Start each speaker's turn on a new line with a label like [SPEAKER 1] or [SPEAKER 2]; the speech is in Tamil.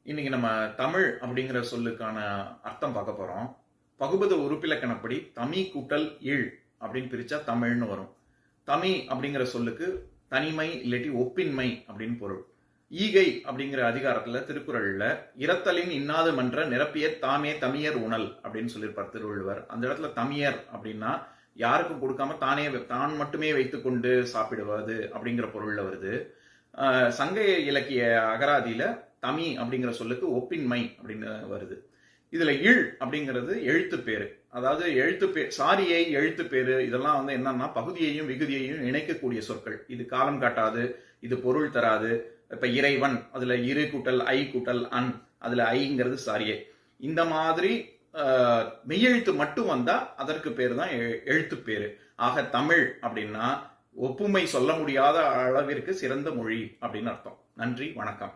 [SPEAKER 1] இன்னைக்கு நம்ம தமிழ் அப்படிங்கிற சொல்லுக்கான அர்த்தம் பார்க்க போறோம். பகுபத உறுப்பிலக்கணப்படி தமி கூட்டல் இல் அப்படின்னு பிரிச்சா தமிழ்னு வரும். தமி அப்படிங்கிற சொல்லுக்கு தனிமை இல்லாட்டி ஒப்பின்மை அப்படின்னு பொருள். ஈகை அப்படிங்கிற அதிகாரத்துல திருக்குறள்ல இரத்தலின் இன்னாது மன்ற நிரப்பியர் தாமே தமியர் உணல் அப்படின்னு சொல்லியிருப்பார் திருவள்ளுவர். அந்த இடத்துல தமியர் அப்படின்னா யாருக்கும் கொடுக்காம தான் மட்டுமே வைத்துக்கொண்டு சாப்பிடுவது அப்படிங்கிற பொருள்ல வருது. சங்க இலக்கிய அகராதியில தமி அப்படிங்கிற சொல்லுக்கு ஒப்பின்மை அப்படின்னு வருது. இதுல இல் அப்படிங்கிறது எழுத்து பேரு, அதாவது சாரியை எழுத்து பேரு. இதெல்லாம் என்னன்னா பகுதியையும் விகுதியையும் இணைக்கக்கூடிய சொற்கள். இது காலம் காட்டாது, இது பொருள் தராது. இப்ப இறைவன், அதுல இரு கூட்டல் ஐ கூட்டல் அன், அதுல ஐங்கிறது சாரியை. இந்த மாதிரி மெய்யெழுத்து மட்டும் வந்தா அதற்கு பேரு தான் எழுத்து பேரு. ஆக தமிழ் அப்படின்னா ஒப்புமை சொல்ல முடியாத அளவிற்கு சிறந்த மொழி அப்படின்னு அர்த்தம். நன்றி, வணக்கம்.